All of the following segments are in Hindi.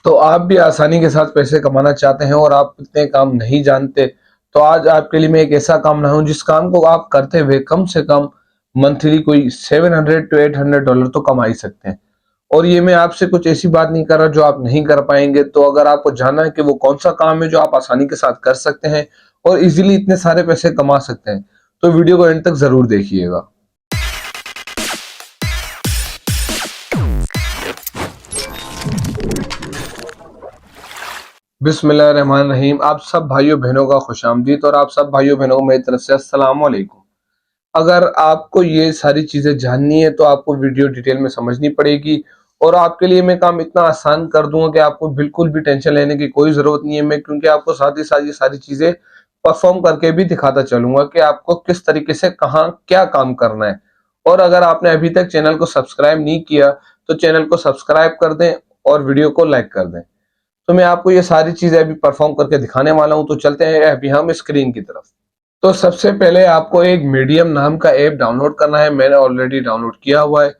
तो आप भी आसानी के साथ पैसे कमाना चाहते हैं और आप इतने काम नहीं जानते, तो आज आपके लिए मैं एक ऐसा काम लाया हूं जिस काम को आप करते हुए कम से कम मंथली कोई 700 टू $800 तो कमा ही सकते हैं। और ये मैं आपसे कुछ ऐसी बात नहीं कर रहा जो आप नहीं कर पाएंगे। तो अगर आपको जानना है कि वो कौन सा काम है जो आप आसानी के साथ कर सकते हैं और इजीली इतने सारे पैसे कमा सकते हैं, तो वीडियो को एंड तक जरूर देखिएगा। बिस्मिल्लाहिर्रहमानिर्रहीम। आप सब भाइयों बहनों का खुशामदीद और आप सब भाइयों बहनों को मेरी तरफ से अस्सलाम वालेकुम। अगर आपको ये सारी चीजें जाननी है तो आपको वीडियो डिटेल में समझनी पड़ेगी और आपके लिए मैं काम इतना आसान कर दूंगा कि आपको बिल्कुल भी टेंशन लेने की कोई जरूरत नहीं है। मैं क्योंकि आपको साथ ही साथ ये सारी चीजें परफॉर्म करके भी दिखाता चलूंगा कि आपको किस तरीके से कहाँ क्या काम करना है। और अगर आपने अभी तक चैनल को सब्सक्राइब नहीं किया तो चैनल को सब्सक्राइब कर दें और वीडियो को लाइक कर दें। तो मैं आपको ये सारी चीजें अभी परफॉर्म करके दिखाने वाला हूं। तो चलते हैं अभी हम स्क्रीन की तरफ। तो सबसे पहले आपको एक मीडियम नाम का ऐप डाउनलोड करना है। मैंने ऑलरेडी डाउनलोड किया हुआ है।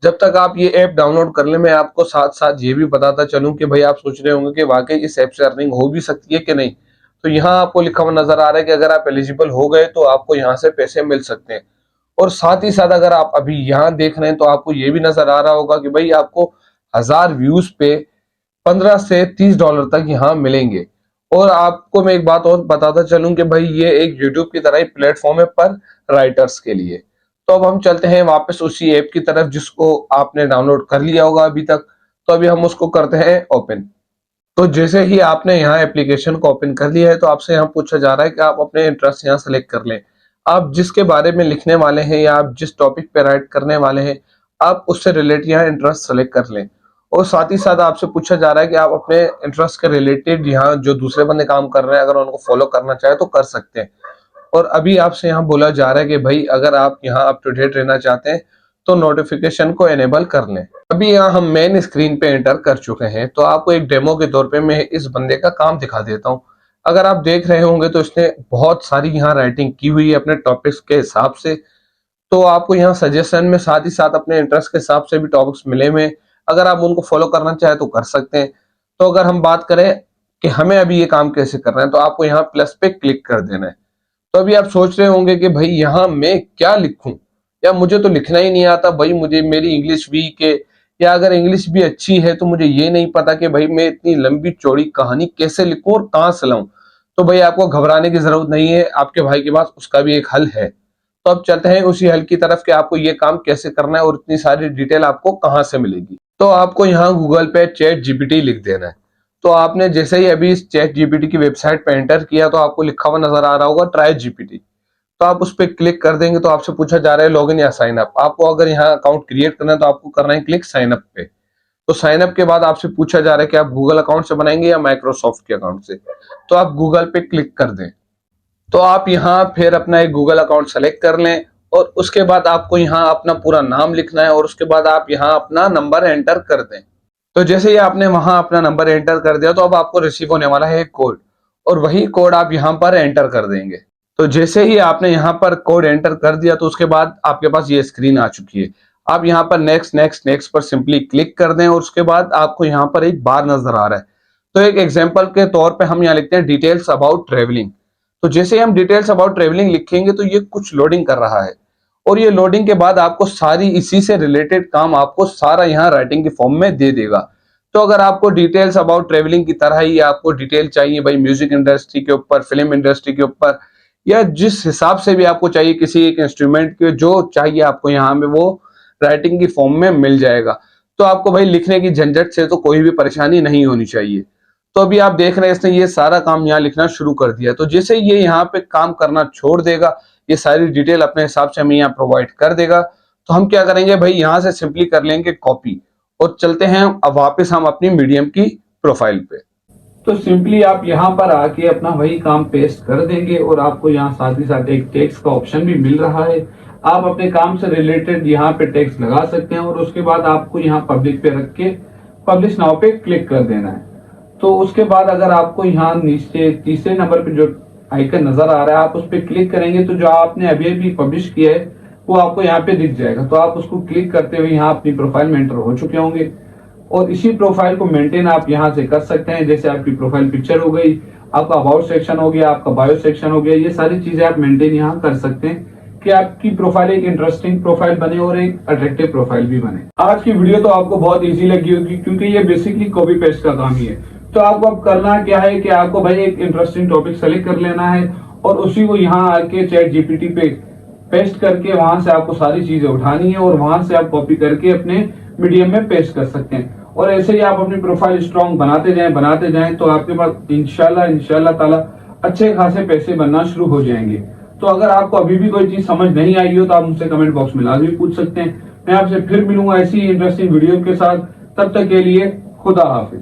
जब तक आप ये ऐप डाउनलोड कर ले, मैं आपको साथ साथ ये भी बताता चलूं कि भाई आप सोच रहे होंगे कि वाकई इस ऐप से अर्निंग हो भी सकती है कि नहीं। तो यहाँ आपको लिखा हुआ नजर आ रहा है कि अगर आप एलिजिबल हो गए तो आपको यहाँ से पैसे मिल सकते हैं। और साथ ही साथ अगर आप अभी यहाँ देख रहे हैं तो आपको ये भी नजर आ रहा होगा कि भाई आपको 1000 व्यूज पे 15 से $30 तक यहाँ मिलेंगे। और आपको मैं एक बात और बताता चलूं कि भाई ये एक यूट्यूब की तरह ही प्लेटफॉर्म है पर राइटर्स के लिए। तो अब हम चलते हैं वापस उसी ऐप की तरफ जिसको आपने डाउनलोड कर लिया होगा अभी तक। तो अभी हम उसको करते हैं ओपन। तो जैसे ही आपने यहाँ एप्लीकेशन को ओपन कर लिया है तो आपसे यहाँ पूछा जा रहा है कि आप अपने इंटरेस्ट यहाँ सेलेक्ट कर लें। आप जिसके बारे में लिखने वाले हैं या आप जिस टॉपिक पे राइट करने वाले हैं, आप उससे रिलेटेड यहाँ इंटरेस्ट सेलेक्ट कर लें। और साथ ही साथ आपसे पूछा जा रहा है कि आप अपने इंटरेस्ट के रिलेटेड यहाँ जो दूसरे बंदे काम कर रहे हैं अगर उनको फॉलो करना चाहे तो कर सकते हैं। और अभी आपसे यहाँ बोला जा रहा है कि भाई अगर आप यहाँ अप टू डेट रहना चाहते हैं तो नोटिफिकेशन को एनेबल कर लें। अभी यहाँ हम मेन स्क्रीन पे एंटर कर चुके हैं। तो आपको एक डेमो के तौर पे मैं इस बंदे का काम दिखा देता हूँ। अगर आप देख रहे होंगे तो इसने बहुत सारी यहाँ राइटिंग की हुई है अपने टॉपिक्स के हिसाब से। तो आपको यहाँ सजेशन में साथ ही साथ अपने इंटरेस्ट के हिसाब से भी टॉपिक्स मिले हुए। अगर आप उनको फॉलो करना चाहे तो कर सकते हैं। तो अगर हम बात करें कि हमें अभी ये काम कैसे करना है तो आपको यहाँ प्लस पे क्लिक कर देना है। तो अभी आप सोच रहे होंगे कि भाई यहाँ मैं क्या लिखूं, या मुझे तो लिखना ही नहीं आता भाई, मुझे मेरी इंग्लिश वीक है, या अगर इंग्लिश भी अच्छी है तो मुझे ये नहीं पता कि भाई मैं इतनी लंबी चौड़ी कहानी कैसे लिखूं और कहां से लाऊं। तो भाई आपको घबराने की जरूरत नहीं है, आपके भाई के पास उसका भी एक हल है। तो अब चलते हैं उसी हल की तरफ कि आपको ये काम कैसे करना है और इतनी सारी डिटेल आपको कहां से मिलेगी। तो आपको यहाँ गूगल पे चैट जीपीटी लिख देना है। तो आपने जैसे ही अभी इस चैट जीपीटी की वेबसाइट पे एंटर किया तो आपको लिखा हुआ नजर आ रहा होगा ट्राई जीपीटी। तो आप उस पर क्लिक कर देंगे तो आपसे पूछा जा रहा है लॉगिन या साइन अप। आपको अगर यहाँ अकाउंट क्रिएट करना है तो आपको करना है क्लिक साइन अप पे। तो साइन अप के बाद आपसे पूछा जा रहा है कि आप गूगल अकाउंट से बनाएंगे या माइक्रोसॉफ्ट के अकाउंट से। तो आप गूगल पे क्लिक कर दें। तो आप यहाँ फिर अपना एक गूगल अकाउंट सेलेक्ट कर लें और उसके बाद आपको यहाँ अपना पूरा नाम लिखना है और उसके बाद आप यहाँ अपना नंबर एंटर कर दें। तो जैसे ही आपने वहां अपना नंबर एंटर कर दिया तो अब आपको रिसीव होने वाला है एक कोड, और वही कोड आप यहाँ पर एंटर कर देंगे। तो जैसे ही आपने यहाँ पर कोड एंटर कर दिया तो उसके बाद आपके पास ये स्क्रीन आ चुकी है। आप यहाँ पर नेक्स्ट नेक्स्ट नेक्स्ट पर सिंपली क्लिक कर दें और उसके बाद आपको यहाँ पर एक बार नजर आ रहा है। तो एक एग्जांपल के तौर पे हम यहाँ लिखते हैं डिटेल्स अबाउट ट्रेवलिंग। तो जैसे ही हम डिटेल्स अबाउट ट्रेवलिंग लिखेंगे तो ये कुछ लोडिंग कर रहा है, और ये लोडिंग के बाद आपको सारी इसी से रिलेटेड काम आपको सारा यहाँ राइटिंग के फॉर्म में दे देगा। तो अगर आपको डिटेल्स अबाउट ट्रेवलिंग की तरह ही आपको डिटेल चाहिए भाई म्यूजिक इंडस्ट्री के ऊपर, फिल्म इंडस्ट्री के ऊपर, या जिस हिसाब से भी आपको चाहिए किसी एक इंस्ट्रूमेंट के जो चाहिए आपको यहाँ में वो राइटिंग की फॉर्म में मिल जाएगा। तो आपको भाई लिखने की झंझट से तो कोई भी परेशानी नहीं होनी चाहिए। तो अभी आप देख रहे हैं इसने ये सारा काम यहाँ लिखना शुरू कर दिया। तो जैसे ये यहाँ पे काम करना छोड़ देगा, ये सारी डिटेल अपने हिसाब से हमें यहाँ प्रोवाइड कर देगा, तो हम क्या करेंगे भाई यहाँ से सिंपली कर लेंगे कॉपी और चलते हैं अब वापस हम अपनी मीडियम की प्रोफाइल पे। तो सिंपली आप यहाँ पर आके अपना वही काम पेस्ट कर देंगे और आपको यहाँ साथ ही साथ एक टेक्स्ट का ऑप्शन भी मिल रहा है। आप अपने काम से रिलेटेड यहाँ पे टेक्स्ट लगा सकते हैं और उसके बाद आपको यहाँ पब्लिक पे रख के पब्लिश नाउ पे क्लिक कर देना है। तो उसके बाद अगर आपको यहाँ नीचे तीसरे नंबर पे जो आइकन नजर आ रहा है आप उस पर क्लिक करेंगे तो जो आपने अभी अभी पब्लिश किया है वो आपको यहाँ पे दिख जाएगा। तो आप उसको क्लिक करते हुए यहाँ अपनी प्रोफाइल में एंटर हो चुके होंगे। और इसी प्रोफाइल को मेंटेन आप यहाँ से कर सकते हैं। जैसे आपकी प्रोफाइल पिक्चर हो गई, आपका अबाउट सेक्शन हो गया, आपका बायो सेक्शन हो गया, ये सारी चीजें आप मेंटेन यहाँ कर सकते हैं कि आपकी प्रोफाइल एक इंटरेस्टिंग प्रोफाइल बने और एक अट्रैक्टिव प्रोफाइल भी बने। आज की वीडियो तो आपको बहुत इजी लगी होगी क्योंकि ये बेसिकली कॉपी पेस्ट का काम ही है। तो आपको अब करना क्या है कि आपको भाई एक इंटरेस्टिंग टॉपिक सेलेक्ट कर लेना है और उसी को यहाँ आके चैट जीपीटी पे पेस्ट करके वहां से आपको सारी चीजें उठानी है और वहां से आप कॉपी करके अपने मीडियम में पेस्ट कर सकते हैं। और ऐसे ही आप अपनी प्रोफाइल स्ट्रॉन्ग बनाते जाएं तो आपके पास इंशाल्लाह ताला अच्छे खासे पैसे बनना शुरू हो जाएंगे। तो अगर आपको अभी भी कोई चीज समझ नहीं आई हो तो आप मुझसे कमेंट बॉक्स में लाजमी पूछ सकते हैं। मैं आपसे फिर मिलूंगा ऐसी इंटरेस्टिंग वीडियो के साथ। तब तक के लिए खुदा हाफिज।